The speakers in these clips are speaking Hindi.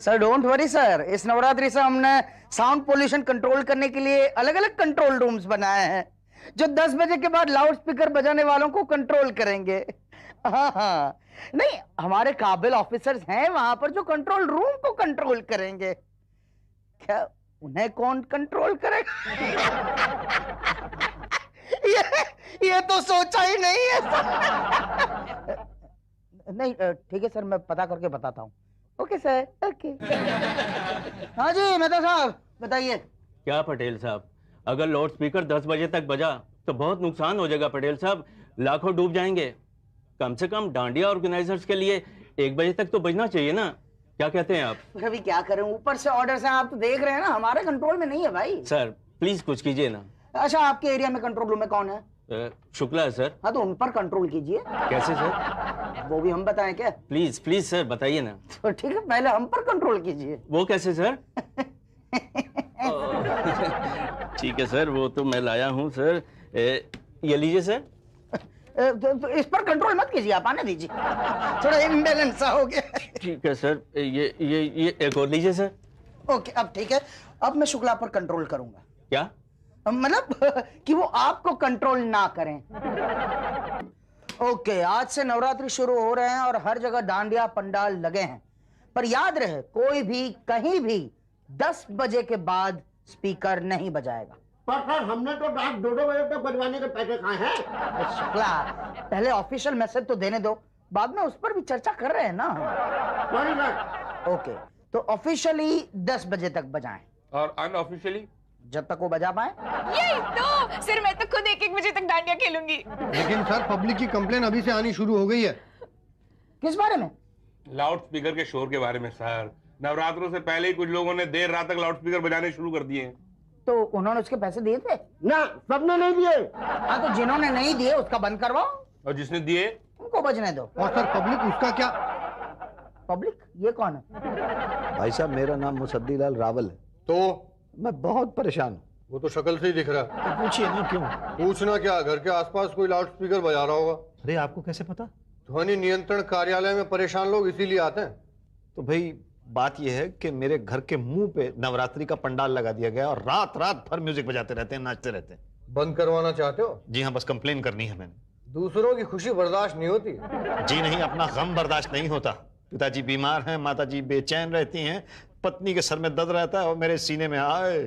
सर डोंट वरी सर, इस नवरात्रि से हमने साउंड पोल्यूशन कंट्रोल करने के लिए अलग अलग कंट्रोल रूम्स बनाए हैं जो 10 बजे के बाद लाउड स्पीकर बजाने वालों को कंट्रोल करेंगे। हाँ हाँ, नहीं हमारे काबिल ऑफिसर्स हैं वहां पर जो कंट्रोल रूम को कंट्रोल करेंगे। क्या उन्हें कौन कंट्रोल करेगा? ये तो सोचा ही नहीं है। नहीं ठीक है सर, मैं पता करके बताता हूँ। Okay sir, okay. हाँ जी मेहता साहब बताइए। क्या पटेल साहब, अगर लाउड स्पीकर 10 बजे तक बजा तो बहुत नुकसान हो जाएगा पटेल साहब, लाखों डूब जाएंगे। कम से कम डांडिया ऑर्गेनाइजर्स के लिए 1 बजे तक तो बजना चाहिए ना, क्या कहते हैं आप? अभी क्या करें, ऊपर से ऑर्डर्स हैं, आप तो देख रहे हैं ना, हमारे कंट्रोल में नहीं है भाई। सर प्लीज कुछ कीजिए ना। अच्छा आपके एरिया में कंट्रोल रूम में कौन है? शुक्ला है सर। हाँ तो उन पर कंट्रोल कीजिए। कैसे सर? वो भी हम बताएं क्या? प्लीज प्लीज सर बताइए ना। तो ठीक है, पहले हम पर कंट्रोल कीजिए। वो कैसे सर? ठीक है सर, वो तो मैं लाया हूँ सर। ये लीजिए सर। तो इस पर कंट्रोल मत कीजिए, आप आने दीजिए, थोड़ा इम्बैलेंस सा हो गया। ठीक है सर, ये एक और लीजिए सर। ओके अब ठीक है, अब मैं शुक्ला पर कंट्रोल करूंगा। क्या मतलब कि वो आपको कंट्रोल ना करें। ओके, आज से नवरात्रि शुरू हो रहे हैं और हर जगह डांडिया पंडाल लगे हैं, पर याद रहे कोई भी कहीं भी 10 बजे के बाद स्पीकर नहीं बजाएगा। पर सर हमने तो रात 2-2 बजे तक बजवाने के पैसे खाए हैं। शुक्ला पहले ऑफिशियल मैसेज तो देने दो, बाद में उस पर भी चर्चा कर रहे हैं ना। Sorry sir. ओके तो ऑफिशियली 10 बजे तक बजाएं और अनऑफिशियली जब तक वो बजा पाए। यही तो सर, मैं तो खुद 1-1 बजे तक डांडिया खेलूंगी। लेकिन सर पब्लिक की कंप्लेन अभी से आनी शुरू हो गई है। किस बारे में? लाउड स्पीकर के शोर के बारे में सर। नवरात्रों से पहले ही कुछ लोगों ने देर रात तक लाउड स्पीकर बजाने शुरू कर दिए हैं। तो उन्होंने उसके पैसे दिए थे? ना, सबने नहीं दिए। हाँ तो जिन्होंने नहीं दिए उसका बंद करवाओ और जिसने दिए उनको बजने दो। और सर पब्लिक उसका क्या? पब्लिक ये कौन है? भाई साहब मेरा नाम मुसद्दी लाल रावल है। तो मैं बहुत परेशान हूँ। वो तो शक्ल से ही दिख रहा है। तो पूछिए ना क्यों? पूछना क्या, घर के आसपास कोई लाउड स्पीकर बजा रहा होगा। अरे आपको कैसे पता? ध्वनि नियंत्रण कार्यालय में परेशान लोग इसीलिए आते हैं। तो भाई बात यह है कि मेरे घर के मुंह पे नवरात्रि का पंडाल लगा दिया गया और रात रात भर म्यूजिक बजाते रहते हैं, नाचते रहते हैं। बंद करवाना चाहते हो? जी हाँ, बस कंप्लेन करनी है मैंने। दूसरों की खुशी बर्दाश्त नहीं होती? जी नहीं, अपना गम बर्दाश्त नहीं होता। पिताजी बीमार हैं, माताजी बेचैन रहती हैं, पत्नी के सर में दर्द रहता है और मेरे सीने में आए।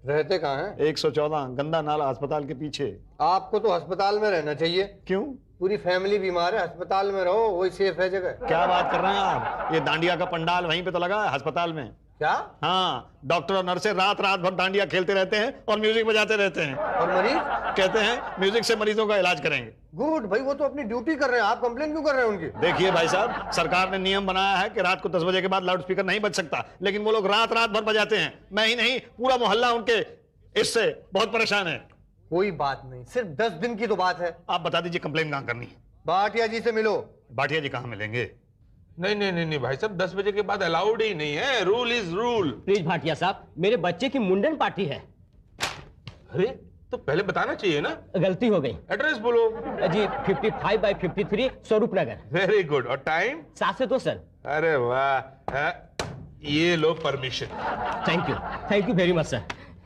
रहते कहाँ हैं? 114 गंदा नाला अस्पताल के पीछे। आपको तो अस्पताल में रहना चाहिए। क्यों? पूरी फैमिली बीमार है, अस्पताल में रहो, वही सेफ है जगह। क्या बात कर रहे हैं आप? ये डांडिया का पंडाल वहीं पे तो लगा है, अस्पताल में। क्या? हाँ, डॉक्टर और नर्सें रात रात भर डांडिया खेलते रहते हैं और म्यूजिक बजाते रहते हैं। और मरीज कहते हैं म्यूजिक से मरीजों का इलाज करेंगे। गुड भाई, वो तो अपनी ड्यूटी कर रहे हैं, आप कंप्लेन क्यों कर रहे हैं उनकी? देखिए भाई साहब, सरकार ने नियम बनाया है कि रात को 10 बजे के बाद लाउड स्पीकर नहीं बज सकता, लेकिन वो लोग रात रात भर बजाते हैं। मैं ही नहीं, पूरा मोहल्ला उनके इससे बहुत परेशान है। कोई बात नहीं, सिर्फ 10 दिन की तो बात है। आप बता दीजिए कंप्लेन कहाँ करनी है? भाटिया जी से मिलो। भाटिया जी कहाँ मिलेंगे? नहीं भाई साहब, 10 बजे के बाद अलाउड ही नहीं है। Rule is rule. Please Bhatia साहब, मेरे बच्चे की मुंडन पार्टी है। अरे तो पहले बताना चाहिए ना। गलती हो गई। एड्रेस बोलो। जी 55/53 स्वरूप नगर। Very good. और टाइम? 7 से 2 सर। अरे वाह, ये लो permission. Thank you very much sir.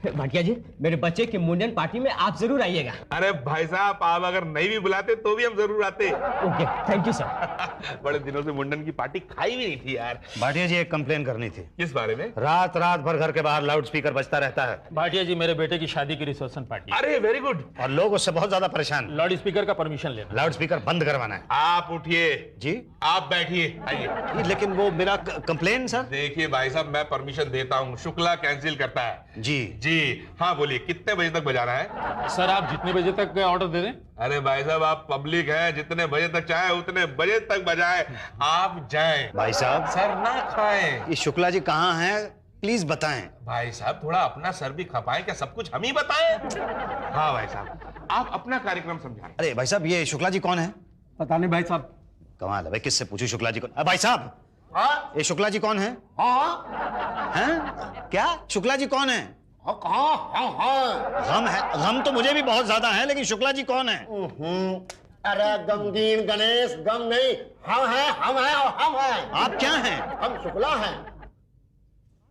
Bhatia ji, मेरे बच्चे की मुंडन पार्टी में आप जरूर आइएगा। अरे भाई साहब, आप अगर नहीं भी बुलाते तो भी हम जरूर आते। Okay, thank you sir. बड़े दिनों से मुंडन की पार्टी खाई भी नहीं थी यार। भाटिया जी एक कंप्लेन करनी थी। किस बारे में? रात रात भर घर के बाहर लाउड स्पीकर बजता रहता है। भाटिया जी, मेरे बेटे की शादी की रिसेप्शन पार्टी। अरे वेरी गुड। और लोग उससे बहुत ज्यादा परेशान। लाउड स्पीकर का परमिशन लेना। लाउड स्पीकर बंद करवाना है। आप उठिए जी। आप बैठिए, आइए। लेकिन वो मेरा कंप्लेन सर। देखिए भाई साहब, मैं परमिशन देता हूँ, शुक्ला कैंसिल करता है। जी जी हाँ, बोलिए कितने बजे तक बजाना है? सर आप जितने बजे तक ऑर्डर दे दें। अरे भाई साहब, आप पब्लिक है, जितने बजे तक चाहे उतने बजे तक बजाए। आप जाएं। भाई साहब, सर ना खाएं। ये शुक्ला जी कहाँ हैं, प्लीज बताएं। भाई साहब थोड़ा अपना सर भी खपाएं, क्या सब कुछ हम ही बताएं? हाँ भाई साहब, आप अपना कार्यक्रम समझाएं। अरे भाई साहब, ये शुक्ला जी कौन है? पता नहीं भाई साहब। कमाल है भाई, किससे पूछू शुक्ला जी कौन? भाई साहब, हाँ ये शुक्ला जी कौन है? हाँ हैं? क्या शुक्ला जी कौन है? हाँ हाँ हाँ। गम है, गम तो मुझे भी बहुत ज्यादा है, लेकिन शुक्ला जी कौन है? अरे गमगीन गणेश, गम नहीं, हम हैं और हम हैं। आप क्या हैं? हम शुक्ला हैं।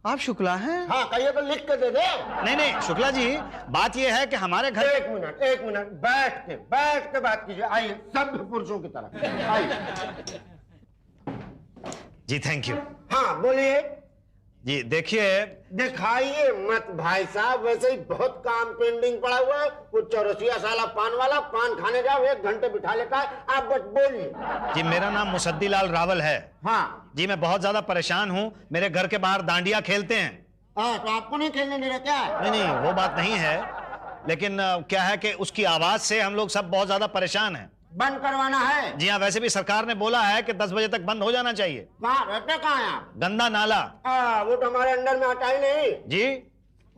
आप शुक्ला हैं? हाँ कहिए तो लिख के दे दे। नहीं नहीं शुक्ला जी, बात यह है कि हमारे घर एक मिनट बैठ के बात कीजिए। आइए सब पुरुषों की तरह आइए। जी थैंक यू। हाँ बोलिए। जी देखिए, दिखाइए मत भाई साहब, वैसे ही बहुत काम पेंडिंग पड़ा हुआ है। वो चौरसिया साला पान वाला पान खाने जाओ 1 घंटे बिठा लेता है। आप बस बोलिए। जी मेरा नाम मुसद्दी लाल रावल है। हाँ जी मैं बहुत ज्यादा परेशान हूँ, मेरे घर के बाहर डांडिया खेलते हैं। तो आपको नहीं खेलने दे रहा क्या? नहीं नहीं वो बात नहीं है, लेकिन क्या है कि उसकी आवाज से हम लोग सब बहुत ज्यादा परेशान हैं। बंद करवाना है? जी हाँ, वैसे भी सरकार ने बोला है कि 10 बजे तक बंद हो जाना चाहिए। कहाँ रहते कहाँ हैं आप? गंदा नाला। वो तो हमारे अंडर में आता ही नहीं। जी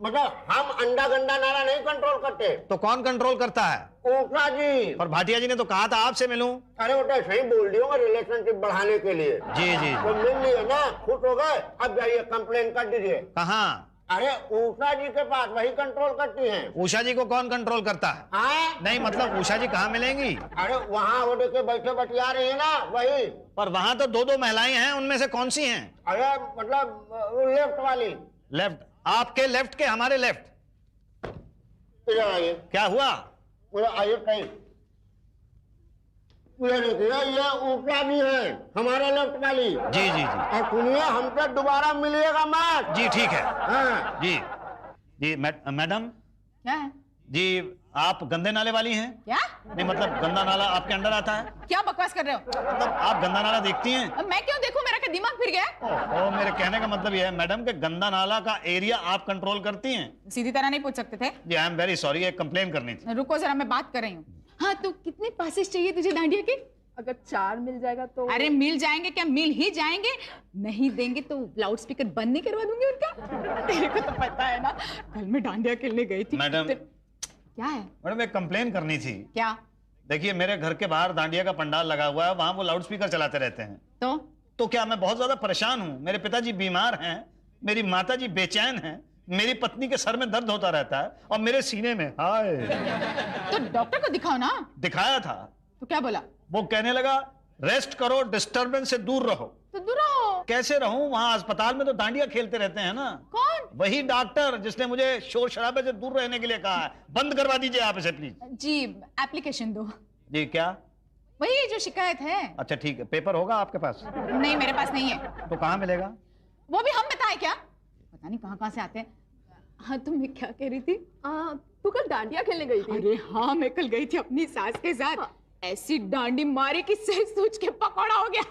मतलब हम अंडा गंदा नाला नहीं कंट्रोल करते। तो कौन कंट्रोल करता है? ऊषा जी। और भाटिया जी ने तो कहा था आपसे मिलूं। अरे वो तो सही बोल रही हूँ रिलेशनशिप बढ़ाने के लिए। जी जी। तो मिल लिए ना, खुश हो गए। अब जाइए कंप्लेन कर दीजिए। कहाँ? अरे उषा जी के पास, वही कंट्रोल करती हैं। उषा जी को कौन कंट्रोल करता है? हाँ? नहीं मतलब उषा जी कहाँ मिलेंगी? अरे वहाँ वो देखे बैठे बतिया रही है ना, वही। पर वहां तो 2-2 महिलाएं हैं, उनमें से कौन सी हैं? अरे मतलब वो लेफ्ट वाली। लेफ्ट? आपके लेफ्ट के हमारे लेफ्ट? इधर आइए। क्या हुआ? उधर आइए कहीं। ये देखिए ये उषा जी है, हमारे लेफ्ट वाली। जी जी जी। और सुनिए हमसे दोबारा मिलिएगा मत। जी ठीक है। हाँ। जी जी मैडम क्या है? जी आप गंदे नाले वाली हैं? क्या? नहीं मतलब गंदा नाला आपके अंडर आता है? क्या बकवास कर रहे हो? मतलब आप गंदा नाला देखती हैं? अब मैं क्यों देखूं, मेरा क्या दिमाग फिर गया है? ओ मेरे कहने का मतलब यह है मैडम कि गंदा नाला का एरिया आप कंट्रोल करती हैं? सीधी तरह नहीं पूछ सकते थे? जी आई एम वेरी सॉरी, एक कंप्लेन करनी थी। रुको जरा, मैं बात कर रही हूँ। हाँ तो कितने पासेस चाहिए तुझे डांडिया के? अगर 4 मिल जाएगा तो। अरे मिल जाएंगे क्या, मिल ही जाएंगे। नहीं देंगे तो लाउड स्पीकर बंद नहीं करवा दूंगी उनका। तेरे को तो पता है ना, कल मैं डांडिया खेलने गई थी। मैडम क्या है? मैडम एक कंप्लेन करनी थी। क्या? देखिए मेरे घर के बाहर डांडिया का पंडाल लगा हुआ है, वहां वो लाउड स्पीकर चलाते रहते हैं। तो क्या मैं बहुत ज्यादा परेशान हूँ। मेरे पिताजी बीमार हैं, मेरी माताजी बेचैन हैं, मेरी पत्नी के सर में दर्द होता रहता है और मेरे सीने में हाय। तो डॉक्टर को दिखाओ ना। दिखाया था। तो क्या बोला? वो कहने लगा रेस्ट करो, डिस्टरबेंस से दूर रहो। तो दूर रहो। कैसे रहूं, वहां अस्पताल में तो डांडिया खेलते रहते हैं ना। कौन? वही डॉक्टर जिसने मुझे शोर शराबे से दूर रहने के लिए कहा है। बंद करवा दीजिए आप इसे प्लीज। जी एप्लीकेशन दो। जी क्या? वही जो शिकायत है। अच्छा ठीक है, पेपर होगा आपके पास? नहीं मेरे पास नहीं है। तो कहाँ मिलेगा? वो भी हम बताएं क्या? पता नहीं कहाँ से आते हैं। हाँ तुम मैं क्या कह रही थी? तू कल डांडिया खेलने गई थी? अरे हाँ मैं कल गई थी अपनी सास के साथ। हाँ। ऐसी डांडी मारी कि सच सोच के पकौड़ा हो गया।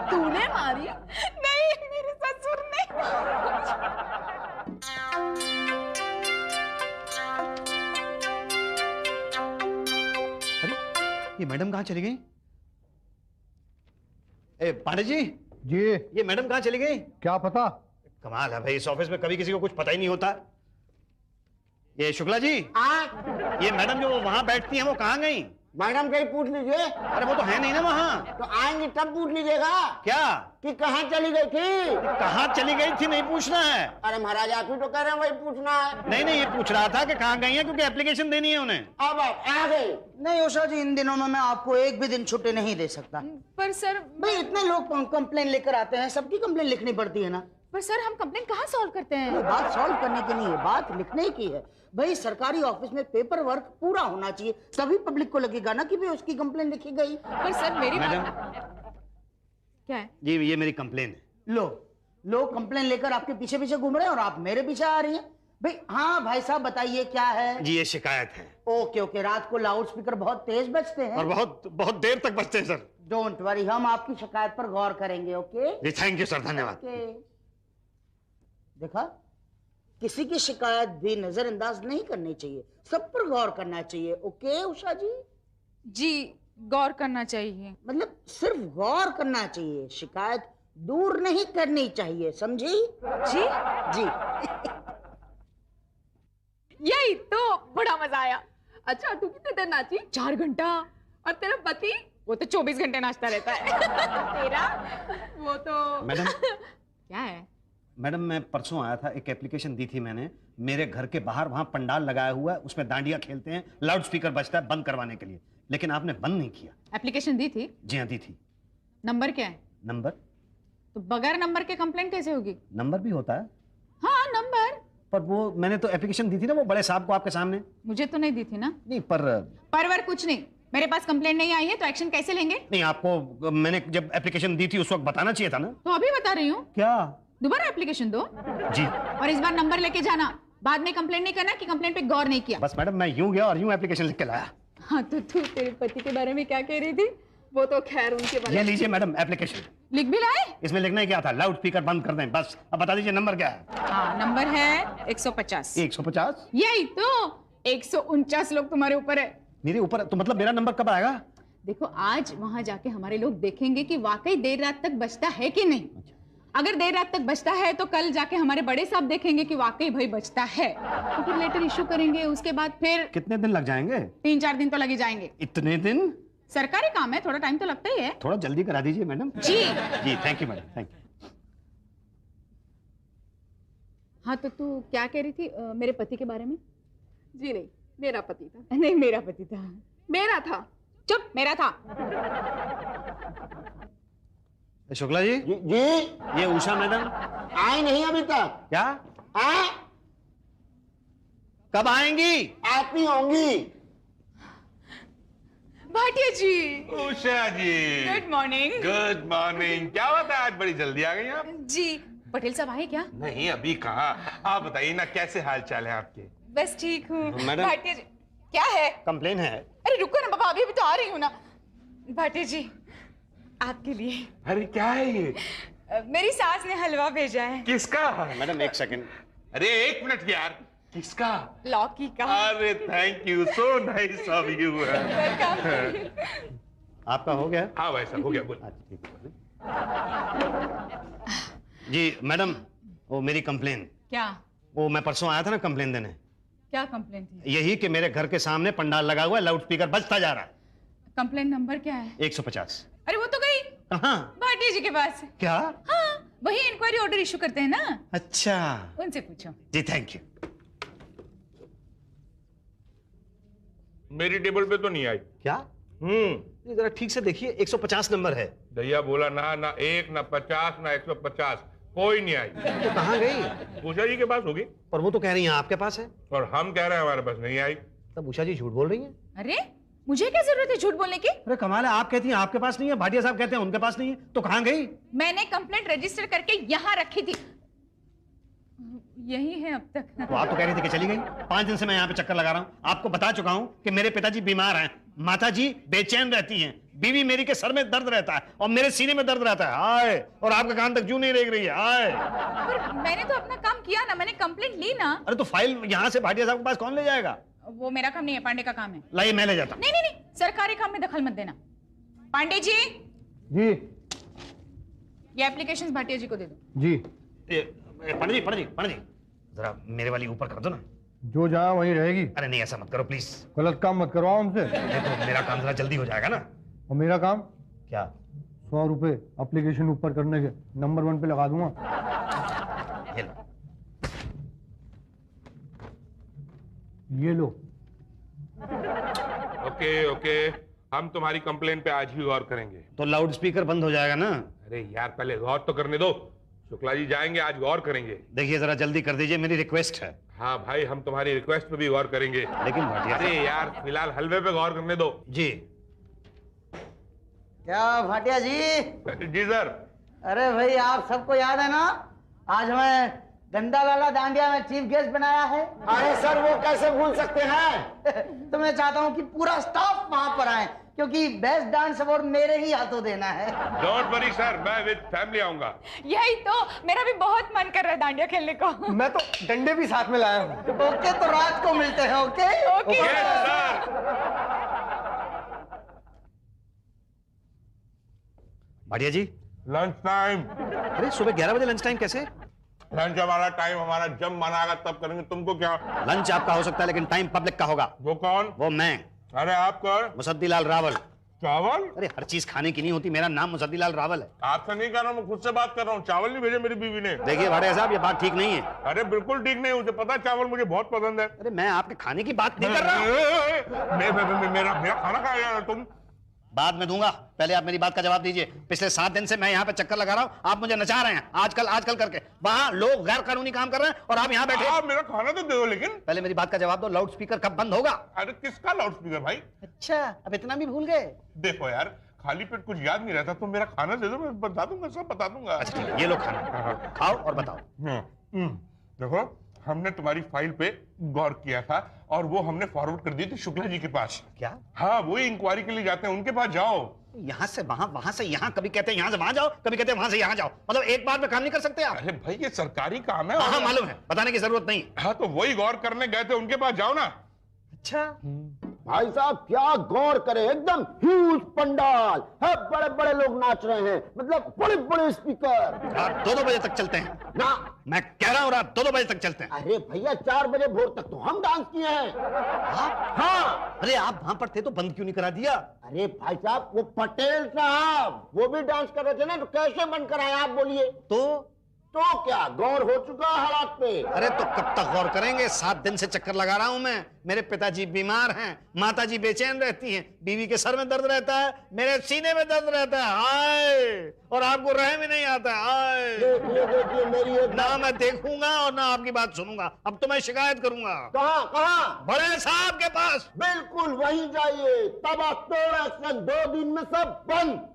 तूने मारी? नहीं मेरे ससुर ने। अरे ये मैडम कहाँ चली गई? ए पांडे जी। जी ये मैडम कहाँ चली गई? क्या पता। कमाल है भाई, इस ऑफिस में कभी किसी को कुछ पता ही नहीं होता। ये शुक्ला जी, ये मैडम जो वहां बैठती हैं वो कहाँ गई? मैडम से ही पूछ लीजिए। अरे वो तो है नहीं ना वहाँ। तो आएंगी तब पूछ लीजिएगा। क्या? कि कहाँ चली गई थी? कहाँ चली गई थी नहीं पूछना है। अरे महाराज आप ही तो कह रहे हैं वही पूछना है। नहीं नहीं ये पूछ रहा था कि कहाँ गई है, क्योंकि एप्लीकेशन देनी है उन्हें। अब आप आ गए। नहीं उषा जी, इन दिनों में मैं आपको एक भी दिन छुट्टी नहीं दे सकता। पर सर भाई इतने लोग कंप्लेन लेकर आते हैं, सबकी कंप्लेन लिखनी पड़ती है ना। पर सर हम कंप्लेन कहाँ सॉल्व करते हैं? बात सॉल्व करने की नहीं है, बात लिखने की है। भाई सरकारी ऑफिस में पेपर वर्क पूरा होना चाहिए, तभी पब्लिक को लगेगा ना कि भाई उसकी कंप्लेन लिखी गई। पर सर मेरी मैडम क्या है? जी ये मेरी कंप्लेन है। लो लोग कंप्लेन लेकर आपके पीछे पीछे घूम रहे हैं और आप मेरे पीछे आ रही हैं। भाई हाँ भाई साहब बताइए क्या है? जी ये शिकायत है। ओके ओके, रात को लाउड स्पीकर बहुत तेज बजते हैं और बहुत बहुत देर तक बजते हैं सर। डोंट वरी, हम आपकी शिकायत पर गौर करेंगे। Okay ji thank you sir, धन्यवाद। देखा, किसी की शिकायत भी नजरअंदाज नहीं करनी चाहिए, सब पर गौर करना चाहिए। ओके उषा जी? जी गौर करना चाहिए। मतलब सिर्फ गौर करना चाहिए, शिकायत दूर नहीं करनी चाहिए, समझी? जी जी। यही तो बड़ा मजा आया। अच्छा तू कितने देर नाची? 4 घंटा। और तेरा पति? वो तो 24 घंटे नाचता रहता है। तेरा? वो तो। मैडम क्या है? मैडम मैं परसों आया था, एक एप्लीकेशन दी थी मैंने। मेरे घर के बाहर वहां पंडाल लगाया हुआ है, उसमें डांडिया खेलते हैं, लाउड स्पीकर बजता है बंद करवाने के लिए, लेकिन आपने बंद नहीं किया। एप्लीकेशन दी थी? जी हाँ दी थी। नंबर क्या है? नंबर? तो बगैर नंबर के कंप्लेंट कैसे होगी? नंबर भी होता है। पर वो मैंने तो एप्लीकेशन दी थी ना वो बड़े साहब को आपके सामने। मुझे तो नहीं दी थी ना। नहीं पर कुछ नहीं, मेरे पास कंप्लेंट नहीं आई है तो एक्शन कैसे लेंगे? नहीं, आपको मैंने जब एप्लीकेशन दी थी उस वक्त बताना चाहिए था ना। तो अभी बता रही हूँ। क्या? दोबारा एप्लीकेशन दो जी। और इस बार नंबर लेके जाना, बाद में कंप्लेंट नहीं करना कि कंप्लेंट पे गौर नहीं किया। बस मैडम मैं यूं गया और यूं एप्लीकेशन लिख के लाया। हाँ तो तू तेरे पति के बारे में क्या कह रही थी? वो तो खैर उनके बारे ये में। लीजिए मैडम एप्लीकेशन। लिख भी लाए? इसमें लिखना ही क्या था, लाउड स्पीकर बंद कर दें बस। अब बता दीजिए नंबर क्या है? हाँ नंबर है 150। 150? यही तो 149 लोग तुम्हारे ऊपर है। मेरे ऊपर? तो मतलब मेरा नंबर कब आएगा? देखो आज वहां जाके हमारे लोग देखेंगे कि वाकई देर रात तक बचता है कि नहीं। अगर देर रात तक बचता है तो कल जाके हमारे बड़े साहब देखेंगे कि वाकई भाई बचता है, तो फिर लेटर इशू करेंगे। उसके बाद फिर कितने दिन लग जाएंगे? 3-4 दिन तो लगे जाएंगे। इतने दिन? सरकारी काम है, थोड़ा टाइम तो लगता ही है। थोड़ा जल्दी करा दीजिए मैडम। जी जी thank you madam, thank you. हाँ तो तू क्या कह रही थी मेरे पति के बारे में? जी नहीं, मेरा पति था। नहीं मेरा पति था। मेरा था। चुप, मेरा था। शुक्ला जी। जी ये उषा मैडम आई नहीं अभी तक। क्या? आ? कब आएंगी? आती होंगी। भाटिया जी। उषा जी गुड मॉर्निंग। Good morning. क्या बात है, आज बड़ी जल्दी आ गई आप? जी पटेल साहब आए क्या? नहीं अभी कहाँ। आप बताइए ना कैसे हाल चाल है आपके? बस ठीक हूँ। मैडम। भाटिया जी क्या है? कंप्लेन है। अरे रुको ना बाबा, अभी तो आ रही हूँ ना। भाटिया जी आपके लिए। अरे क्या है ये? मेरी सास ने हलवा भेजा है। किसका? मैडम एक सेकंड। अरे एक मिनट यार, किसका? लौकी का। अरे thank you, so nice of you. आपका हो गया? हाँ भाई साहब हो गया। बोल। अच्छा ठीक है जी मैडम, वो मेरी कंप्लेन। क्या? वो मैं परसों आया था ना कंप्लेन देने। क्या कंप्लेन थी? यही कि मेरे घर के सामने पंडाल लगा हुआ है, लाउड स्पीकर बजता जा रहा है। कंप्लेन नंबर क्या है? 150। अरे वो तो गई कहाँ? भाटिया जी के पास। क्या? हाँ वही इंक्वायरी ऑर्डर इशू करते हैं ना। अच्छा उनसे पूछो। जी थैंक यू। मेरी टेबल पे तो नहीं आई। क्या? ये जरा ठीक से देखिए, 150 नंबर है। भैया बोला ना 1 ना 50 ना 150, कोई नहीं आई। तो कहाँ गई? उषा जी के पास होगी। पर वो तो कह रही हैं आपके पास है। और हम कह रहे हैं हमारे पास नहीं आई। तब उषा जी झूठ बोल रही हैं। अरे मुझे क्या जरूरत है झूठ बोलने की? अरे कमाल है, आप कहती हैं आपके पास नहीं है, भाटिया साहब कहते हैं उनके पास नहीं है, तो कहाँ गई? मैंने कंप्लेंट रजिस्टर करके यहाँ रखी थी, यही है अब तक। तो आप तो कह रही थी कि चली गई। 5 दिन से मैं यहाँ पे चक्कर लगा रहा हूँ। आपको बता चुका हूँ कि मेरे पिताजी बीमार हैं, माता जी बेचैन रहती हैं, बीवी मेरी के सर में दर्द रहता है और मेरे सीने में दर्द रहता है। आए, और आपका कान तक जू नहीं देख रही है। आए। पर मैंने तो अपना काम किया ना, मैंने कंप्लेंट ली ना। अरे तो फाइल यहाँ से भाटिया साहब के पास कौन ले जाएगा? वो मेरा काम नहीं है, पांडे का काम है। लाइए मैं ले जाता हूँ। नहीं नहीं नहीं, सरकारी काम में दखल मत देना। पांडे जी। जी ये एप्लीकेशंस भाटिया जी को दे दो। जी। पंडित जी जरा मेरे वाली ऊपर कर दो ना। जो जहाँ वहीं रहेगी। अरे नहीं ऐसा मत करो प्लीज। गलत काम मत करवाओ हमसे। देखो मेरा काम जरा जल्दी हो जाएगा ना। और मेरा काम? क्या? 100 रुपए एप्लीकेशन ऊपर करने के नंबर 1 पे लगा दूंगा। ये लो। ये लो। ओके ओके, हम तुम्हारी कंप्लेन पे आज ही गौर करेंगे। तो लाउड स्पीकर बंद हो जाएगा ना? अरे यार पहले गौर तो करने दो। शुक्ला जी जाएंगे, आज गौर करेंगे। देखिए जरा जल्दी कर दीजिए, मेरी रिक्वेस्ट है। हाँ भाई, हम तुम्हारी रिक्वेस्ट पे भी गौर करेंगे। लेकिन भाटिया अरे यार फिलहाल हलवे पे गौर करने दो। जी। क्या भाटिया जी? जी सर। अरे भाई आप सबको याद है ना, आज हमें गंदा लाला दांडिया में चीफ गेस्ट बनाया है। अरे सर वो कैसे भूल सकते हैं। तो मैं चाहता हूँ कि पूरा स्टाफ वहां पर आए, क्योंकि बेस्ट डांस अवार्ड मेरे ही हाथों देना है। डोंट वरी सर, मैं विद फैमिली आऊंगा। यही तो, मेरा भी बहुत मन कर रहा है दांडिया खेलने को। मैं तो डंडे भी साथ में लाया हूँ। ओके तो रात को मिलते हैं। Okay okay sir. Bhatia ji lunch time. अरे सुबह 11 बजे लंच टाइम कैसे? लंच हमारा टाइम, हमारा जब मन आएगा तब करेंगे, तुमको क्या? लंच आपका हो सकता है लेकिन टाइम पब्लिक का होगा। वो कौन? वो मैं, अरे आप कौन? मुसद्दीलाल रावल। चावल? अरे हर चीज खाने की नहीं होती, मेरा नाम मुसद्दीलाल रावल है। आपसे नहीं कर रहा हूँ, मैं खुद से बात कर रहा हूँ। चावल नहीं भेजे मेरी बीवी ने। देखिए भाटिया साहब ये बात ठीक नहीं है। अरे बिल्कुल ठीक नहीं, मुझे पता है चावल मुझे बहुत पसंद है। अरे मैं आपके खाने की बात नहीं कर रहा हूँ। मेरा खाना खाया तुम? बाद में दूंगा, पहले आप मेरी बात का जवाब दीजिए। पिछले 7 दिन से मैं यहाँ पे चक्कर लगा रहा हूँ, आप मुझे नचा रहे हैं आजकल करके। वहाँ लोग गैर कानूनी काम कर रहे हैं और आप यहाँ बैठे। आप मेरा खाना तो दे दो। लेकिन पहले मेरी बात का जवाब दो, लाउड स्पीकर कब बंद होगा? अरे किसका लाउड स्पीकर भाई? अच्छा, अब इतना भी भूल गए? देखो यार, खाली पेट कुछ याद नहीं रहता, तो मेरा खाना दे दो, मैं बता दूंगा, सब बता दूंगा। अच्छा ठीक है, ये लो खाना, खाओ और बताओ। देखो, हमने तुम्हारी फाइल पे गौर किया था और वो हमने फॉरवर्ड कर दी थी शुक्ला जी के पास। क्या? हाँ, वही इंक्वायरी के लिए जाते हैं, उनके पास जाओ। यहाँ से वहां, वहां से यहाँ, कभी कहते हैं यहाँ से वहां जाओ, कभी कहते हैं वहां से यहाँ जाओ। मतलब एक बार में काम नहीं कर सकते आप? अरे भाई, ये सरकारी काम है। हाँ मालूम है, बताने की जरूरत नहीं। हाँ, तो वही गौर करने गए थे, उनके पास जाओ ना। अच्छा भाई साहब क्या गौर करे, एकदम ह्यूज पंडाल है, बड़े बड़े लोग नाच रहे हैं, मतलब बड़े बड़े स्पीकर। रात 2-2 बजे तक चलते हैं ना, मैं कह रहा हूँ, रात 2-2 बजे तक चलते हैं। अरे भैया 4 बजे भोर तक तो हम डांस किए हैं। हाँ, अरे आप वहां पर थे तो बंद क्यों नहीं करा दिया? अरे भाई साहब, वो पटेल साहब वो भी डांस कर रहे थे ना, तो कैसे बंद कराए आप बोलिए? तो क्या गौर हो चुका हालात पे? अरे तो कब तक गौर करेंगे? 7 दिन से चक्कर लगा रहा हूं मैं। मेरे पिताजी बीमार हैं, माताजी बेचैन रहती हैं, बीवी के सर में दर्द रहता है, मेरे सीने में दर्द रहता है। हाय, और आपको रहम ही नहीं आता है। हाय, देखिए मेरी एक ना मैं देखूंगा और ना आपकी बात सुनूंगा। अब तो मैं शिकायत करूंगा। कहाँ? बड़े साहब के पास। बिल्कुल वहीं जाइए, तबातोड़ एक्शन, 2 दिन में सब बंद।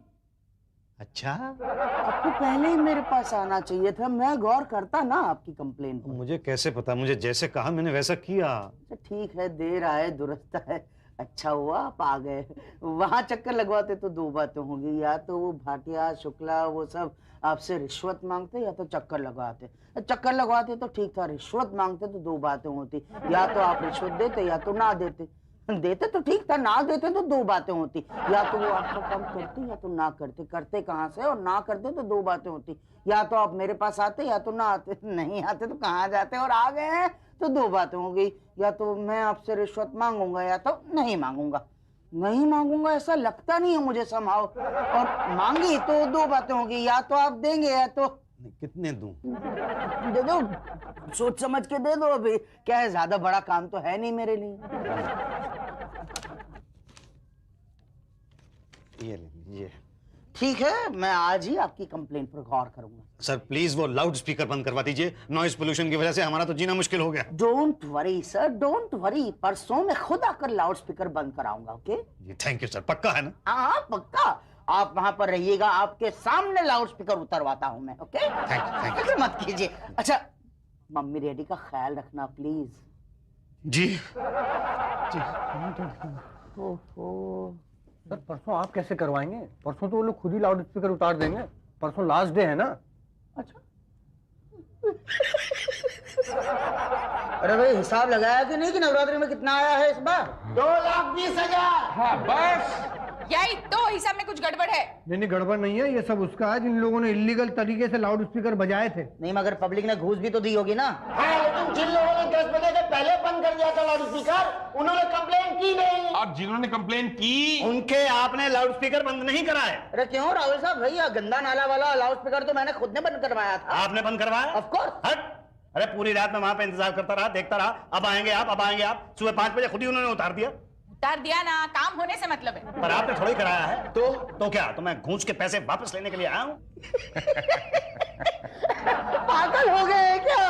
अच्छा, आपको पहले ही मेरे पास आना चाहिए था, मैं गौर करता ना आपकी कंप्लेन पर। मुझे कैसे पता? मुझे जैसे कहा मैंने वैसा किया। ठीक है, देर आए दुरुस्त है। अच्छा हुआ आप आ गए। वहां चक्कर लगवाते तो 2 बातें होंगी, या तो वो भाटिया शुक्ला वो सब आपसे रिश्वत मांगते, या तो चक्कर लगवाते। चक्कर लगवाते तो ठीक था, रिश्वत मांगते तो 2 बातें होती, या तो आप रिश्वत देते या तो ना देते। देते तो ठीक था, ना देते तो 2 बातें होती, या तो वो आपका काम करते या तो ना करते। करते कहाँ से, और ना करते तो 2 बातें होती, या तो आप मेरे पास आते या तो ना आते। नहीं आते तो कहाँ जाते, और आ गए हैं तो 2 बातें हो गई, या तो मैं आपसे रिश्वत मांगूंगा या तो नहीं मांगूंगा। नहीं मांगूंगा ऐसा लगता नहीं है मुझे संभाव, और मांगी तो 2 बातें होगी, या तो आप देंगे या तो कितने दूं? दे दो, सोच समझ के दे दो। अभी क्या है, ज्यादा बड़ा काम तो है नहीं मेरे लिए। ये ले लीजिए। ठीक है, मैं आज ही आपकी कंप्लेंट पर गौर करूंगा। सर प्लीज वो लाउड स्पीकर बंद करवा दीजिए, नॉइज पोल्यूशन की वजह से हमारा तो जीना मुश्किल हो गया। Don't worry sir, don't worry, परसों मैं खुद आकर लाउड स्पीकर बंद कराऊंगा। Okay ji thank you sir, पक्का है ना? हाँ पक्का, आप वहां पर रहिएगा, आपके सामने लाउड स्पीकर उतरवाता हूं मैं। Okay, thank you. फिक्र मत कीजिए। अच्छा, मम्मी डैडी का ख्याल रखना प्लीज। जी। ओहो, सर परसों आप कैसे करवाएंगे? परसों तो वो लोग खुद ही लाउड स्पीकर उतार देंगे, परसों लास्ट डे है ना। अच्छा अरे भाई, हिसाब लगाया कि नहीं कि नवरात्रि में कितना आया है इस बार? 2,20,000। हाँ बस, यही तो हिसाब में कुछ गड़बड़ है। नहीं गड़बड़ नहीं है, ये सब उसका है जिन लोगों ने इलीगल तरीके से लाउड स्पीकर बजाए थे। नहीं, मगर पब्लिक ने घूस भी तो दी होगी ना। हाँ, लेकिन जिन लोगों ने 10 बजे से पहले बंद कर दिया था लाउड स्पीकर, उन्होंने कंप्लेन की नहीं। और जिन्होंने कंप्लेन की उनके आपने लाउड स्पीकर बंद नहीं कराए। अरे क्यों राहुल साहब, भैया गंदा नाला वाला लाउड स्पीकर तो मैंने खुद ने बंद करवाया था। आपने बंद करवाया? Of course. हट, अरे पूरी रात मैं वहां पे इंतजार करता रहा, देखता रहा, अब आएंगे आप, अब आएंगे आप। सुबह 5 बजे खुद ही उन्होंने उतार दिया। उतार दिया ना, काम होने से मतलब है। पर आपने थोड़ी कराया है। तो क्या, तो मैं घूंच के पैसे वापस लेने के लिए आया हूँ? पागल हो गए हैं क्या?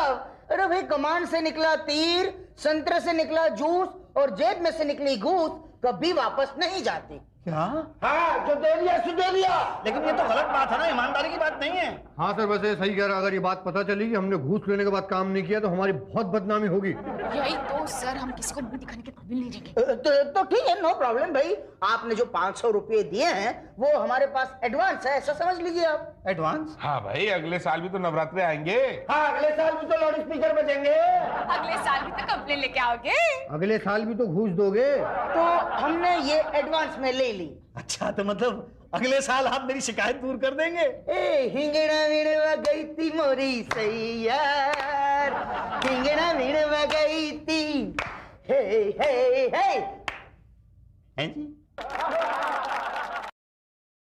अरे भाई, कमान से निकला तीर, संतरे से निकला जूस और जेब में से निकली घूस कभी वापस नहीं जाती। क्या? हाँ, जो दे लिया सो दे लिया। लेकिन ये तो गलत बात है ना, ईमानदारी की बात नहीं है। हाँ सर, वैसे सही कह रहा, अगर ये बात पता चली कि हमने घूस लेने के बाद काम नहीं किया तो हमारी बहुत बदनामी होगी। यही तो सर, हम किसी को मुंह दिखाने के काबिल नहीं रहेंगे। तो ठीक है, नो प्रॉब्लम भाई। आपने जो 500 रुपये दिए हैं वो हमारे पास एडवांस है, ऐसा समझ लीजिए आप। एडवांस? हाँ भाई, अगले साल भी तो नवरात्रे आएंगे। हाँ, अगले साल भी तो लाउड स्पीकर बजेंगे। अगले साल भी तो कंप्लेन लेके आओगे। अगले साल भी तो घूस दोगे। तो हमने ये एडवांस में ले ली। अच्छा, तो मतलब अगले साल आप मेरी शिकायत दूर कर देंगे? ए हिंगड़ा विड़वा गई थी मोरी सही यार, हिंगड़ा विड़वा गई थी। हे हे हे। हैं जी?